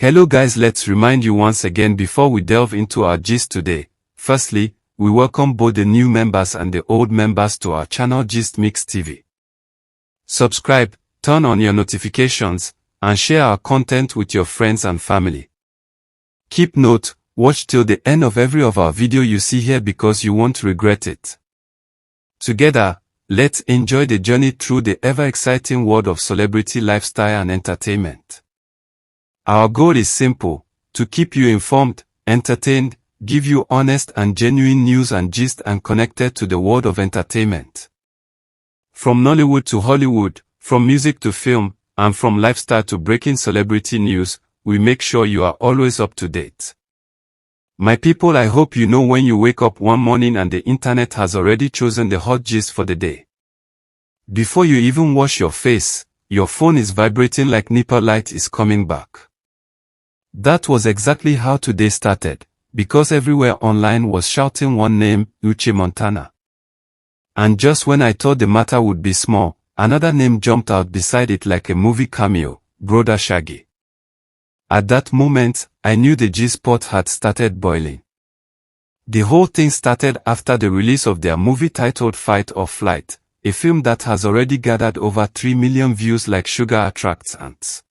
Hello guys, let's remind you once again before we delve into our gist today. Firstly, we welcome both the new members and the old members to our channel Gist Mix TV. Subscribe, turn on your notifications, and share our content with your friends and family. Keep note, watch till the end of every of our video you see here because you won't regret it. Together, let's enjoy the journey through the ever-exciting world of celebrity lifestyle and entertainment. Our goal is simple, to keep you informed, entertained, give you honest and genuine news and gist and connected to the world of entertainment. From Nollywood to Hollywood, from music to film, and from lifestyle to breaking celebrity news, we make sure you are always up to date. My people, I hope you know when you wake up one morning and the internet has already chosen the hot gist for the day. Before you even wash your face, your phone is vibrating like nipple light is coming back. That was exactly how today started, because everywhere online was shouting one name, Uche Montana. And just when I thought the matter would be small, another name jumped out beside it like a movie cameo, Broda Shaggi. At that moment, I knew the G-spot had started boiling. The whole thing started after the release of their movie titled Fight or Flight, a film that has already gathered over 3 million views like sugar attracts ants.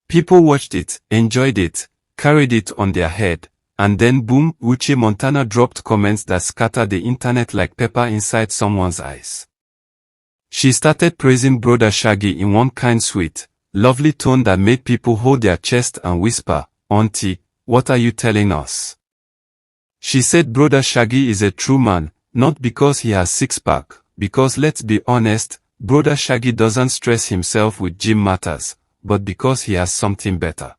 People watched it, enjoyed it, carried it on their head, and then boom, Uche Montana dropped comments that scattered the internet like pepper inside someone's eyes. She started praising Broda Shaggi in one kind sweet, lovely tone that made people hold their chest and whisper, "Auntie, what are you telling us?" She said Broda Shaggi is a true man, not because he has six-pack, because let's be honest, Broda Shaggi doesn't stress himself with gym matters, but because he has something better.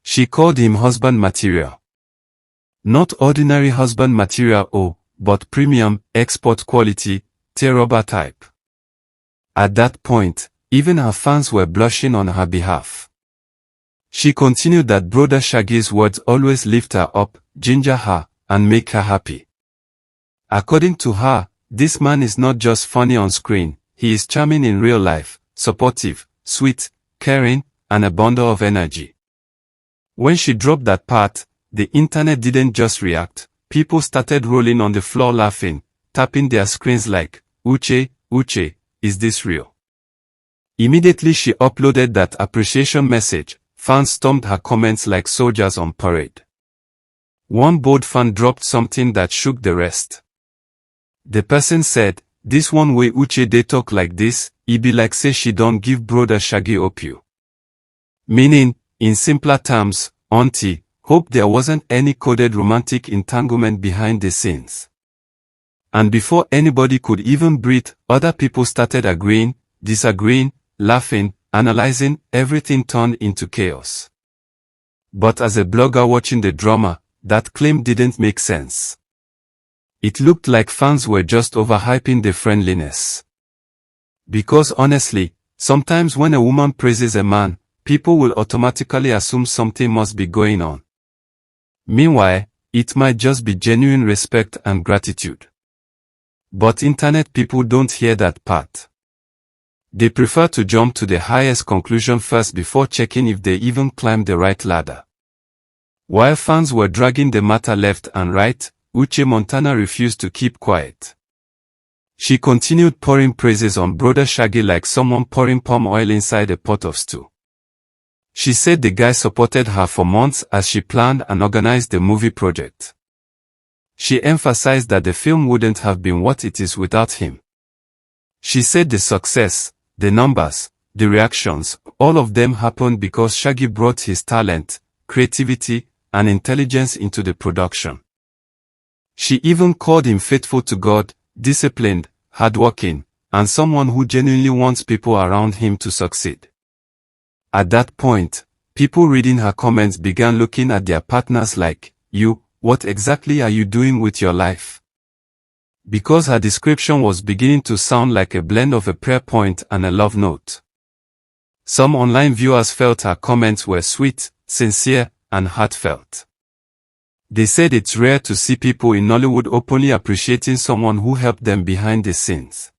She called him husband material. Not ordinary husband material, but premium, export quality, tear-rubber type. At that point, even her fans were blushing on her behalf. She continued that Broda Shaggi's words always lift her up, ginger her, and make her happy. According to her, this man is not just funny on screen, he is charming in real life, supportive, sweet, caring, and a bundle of energy. When she dropped that part, the internet didn't just react, people started rolling on the floor laughing, tapping their screens like, "Uche, Uche, is this real?" Immediately she uploaded that appreciation message, fans stormed her comments like soldiers on parade. One bold fan dropped something that shook the rest. The person said, "This one way Uche dey talk like this, e be like say she don't give Broda Shaggi opio." Meaning, in simpler terms, auntie, hope there wasn't any coded romantic entanglement behind the scenes. And before anybody could even breathe, other people started agreeing, disagreeing, laughing, analyzing, everything turned into chaos. But as a blogger watching the drama, that claim didn't make sense. It looked like fans were just overhyping the friendliness. Because honestly, sometimes when a woman praises a man, people will automatically assume something must be going on. Meanwhile, it might just be genuine respect and gratitude. But internet people don't hear that part. They prefer to jump to the highest conclusion first before checking if they even climbed the right ladder. While fans were dragging the matter left and right, Uche Montana refused to keep quiet. She continued pouring praises on Broda Shaggi like someone pouring palm oil inside a pot of stew. She said the guy supported her for months as she planned and organized the movie project. She emphasized that the film wouldn't have been what it is without him. She said the success, the numbers, the reactions, all of them happened because Shaggi brought his talent, creativity, and intelligence into the production. She even called him faithful to God, disciplined, hardworking, and someone who genuinely wants people around him to succeed. At that point, people reading her comments began looking at their partners like, "You, what exactly are you doing with your life?" Because her description was beginning to sound like a blend of a prayer point and a love note. Some online viewers felt her comments were sweet, sincere, and heartfelt. They said it's rare to see people in Nollywood openly appreciating someone who helped them behind the scenes.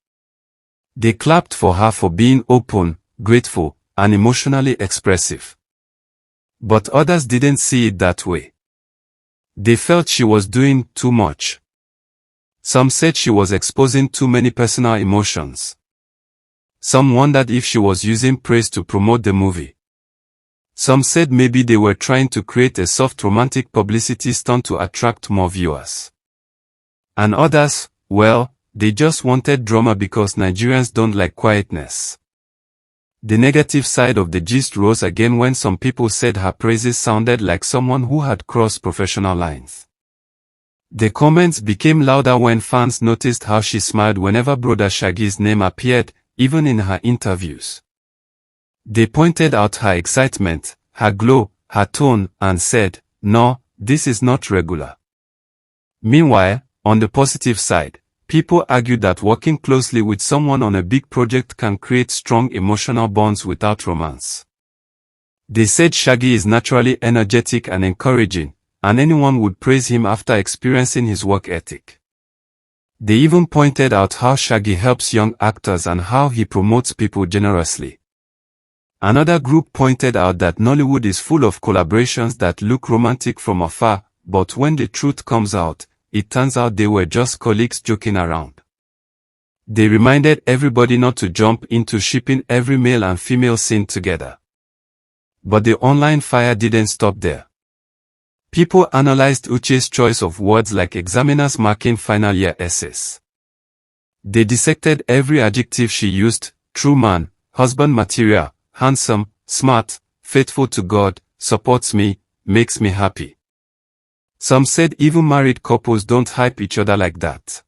They clapped for her for being open, grateful, and emotionally expressive. But others didn't see it that way. They felt she was doing too much. Some said she was exposing too many personal emotions. Some wondered if she was using praise to promote the movie. Some said maybe they were trying to create a soft romantic publicity stunt to attract more viewers. And others, well, they just wanted drama because Nigerians don't like quietness. The negative side of the gist rose again when some people said her praises sounded like someone who had crossed professional lines. The comments became louder when fans noticed how she smiled whenever Broda Shaggi's name appeared, even in her interviews. They pointed out her excitement, her glow, her tone, and said, "No, this is not regular." Meanwhile, on the positive side, people argued that working closely with someone on a big project can create strong emotional bonds without romance. They said Shaggi is naturally energetic and encouraging, and anyone would praise him after experiencing his work ethic. They even pointed out how Shaggi helps young actors and how he promotes people generously. Another group pointed out that Nollywood is full of collaborations that look romantic from afar, but when the truth comes out, it turns out they were just colleagues joking around. They reminded everybody not to jump into shipping every male and female scene together. But the online fire didn't stop there. People analyzed Uche's choice of words like examiners marking final year essays. They dissected every adjective she used: true man, husband material, handsome, smart, faithful to God, supports me, makes me happy. Some said even married couples don't hype each other like that.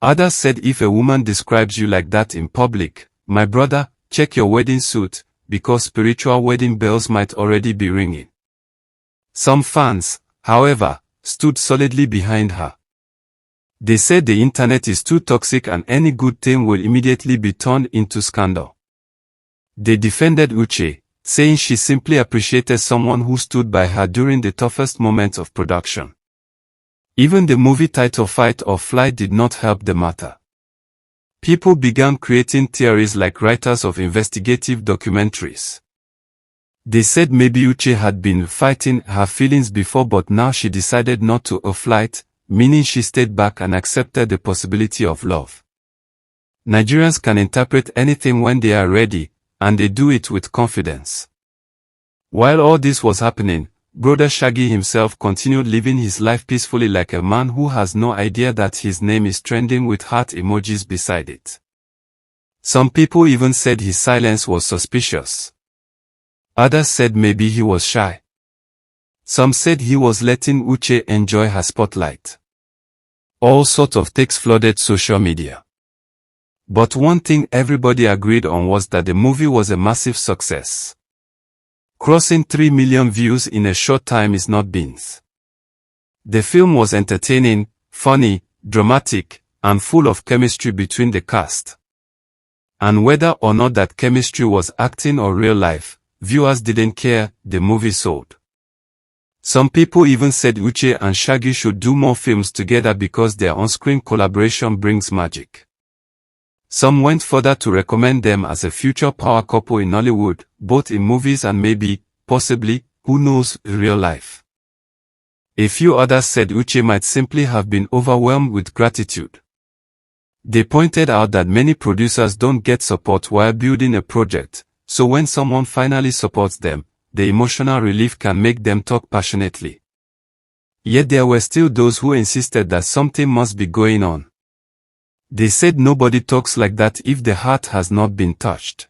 Others said if a woman describes you like that in public, my brother, check your wedding suit, because spiritual wedding bells might already be ringing. Some fans, however, stood solidly behind her. They said the internet is too toxic and any good thing will immediately be turned into scandal. They defended Uche, saying she simply appreciated someone who stood by her during the toughest moments of production. Even the movie title Fight or Flight did not help the matter. People began creating theories like writers of investigative documentaries. They said maybe Uche had been fighting her feelings before, but now she decided not to flight, meaning she stayed back and accepted the possibility of love. Nigerians can interpret anything when they are ready, and they do it with confidence. While all this was happening, Broda Shaggi himself continued living his life peacefully like a man who has no idea that his name is trending with heart emojis beside it. Some people even said his silence was suspicious. Others said maybe he was shy. Some said he was letting Uche enjoy her spotlight. All sorts of takes flooded social media. But one thing everybody agreed on was that the movie was a massive success. Crossing 3 million views in a short time is not beans. The film was entertaining, funny, dramatic, and full of chemistry between the cast. And whether or not that chemistry was acting or real life, viewers didn't care, the movie sold. Some people even said Uche and Shaggi should do more films together because their on-screen collaboration brings magic. Some went further to recommend them as a future power couple in Nollywood, both in movies and maybe, possibly, who knows, real life. A few others said Uche might simply have been overwhelmed with gratitude. They pointed out that many producers don't get support while building a project, so when someone finally supports them, the emotional relief can make them talk passionately. Yet there were still those who insisted that something must be going on. They said nobody talks like that if the heart has not been touched.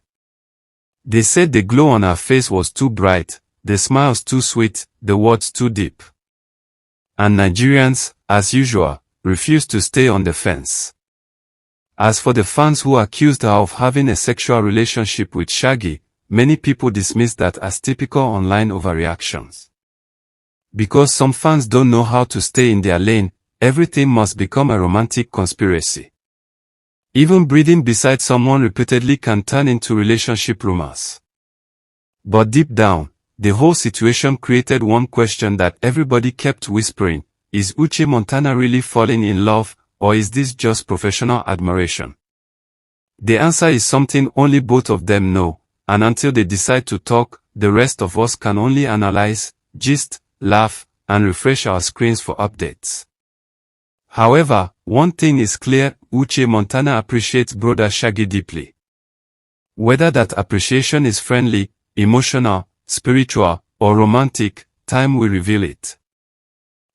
They said the glow on her face was too bright, the smiles too sweet, the words too deep. And Nigerians, as usual, refused to stay on the fence. As for the fans who accused her of having a sexual relationship with Shaggi, many people dismissed that as typical online overreactions. Because some fans don't know how to stay in their lane, everything must become a romantic conspiracy. Even breathing beside someone repeatedly can turn into relationship rumors. But deep down, the whole situation created one question that everybody kept whispering: is Uche Montana really falling in love, or is this just professional admiration? The answer is something only both of them know, and until they decide to talk, the rest of us can only analyze, gist, laugh, and refresh our screens for updates. However, one thing is clear, Uche Montana appreciates Broda Shaggi deeply. Whether that appreciation is friendly, emotional, spiritual, or romantic, time will reveal it.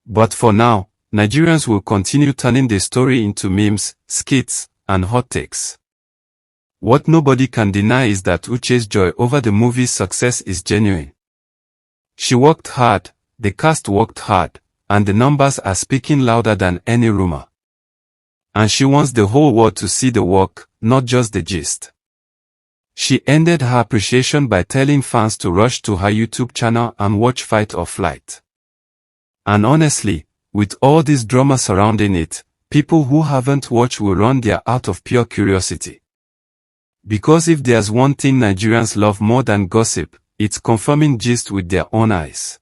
But for now, Nigerians will continue turning the story into memes, skits, and hot takes. What nobody can deny is that Uche's joy over the movie's success is genuine. She worked hard, the cast worked hard, and the numbers are speaking louder than any rumor. And she wants the whole world to see the work, not just the gist. She ended her appreciation by telling fans to rush to her YouTube channel and watch Fight or Flight. And honestly, with all this drama surrounding it, people who haven't watched will run there out of pure curiosity. Because if there's one thing Nigerians love more than gossip, it's confirming gist with their own eyes.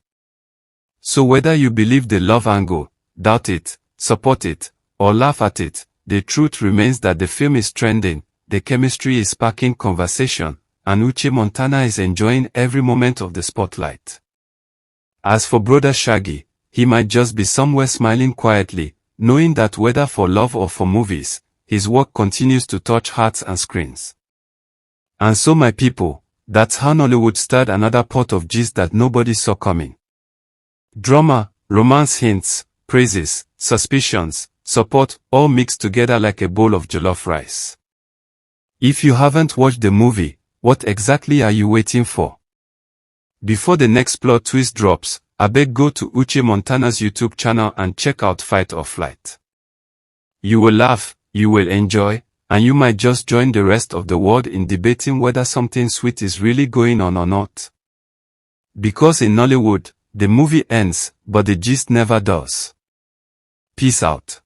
So whether you believe the love angle, doubt it, support it, or laugh at it, the truth remains that the film is trending, the chemistry is sparking conversation, and Uche Montana is enjoying every moment of the spotlight. As for Broda Shaggi, he might just be somewhere smiling quietly, knowing that whether for love or for movies, his work continues to touch hearts and screens. And so my people, that's how Nollywood stirred another pot of gist that nobody saw coming. Drama, romance hints, praises, suspicions, support, all mixed together like a bowl of jollof rice. If you haven't watched the movie, what exactly are you waiting for? Before the next plot twist drops, abeg go to Uche Montana's YouTube channel and check out Fight or Flight. You will laugh, you will enjoy, and you might just join the rest of the world in debating whether something sweet is really going on or not. Because in Nollywood, the movie ends, but the gist never does. Peace out.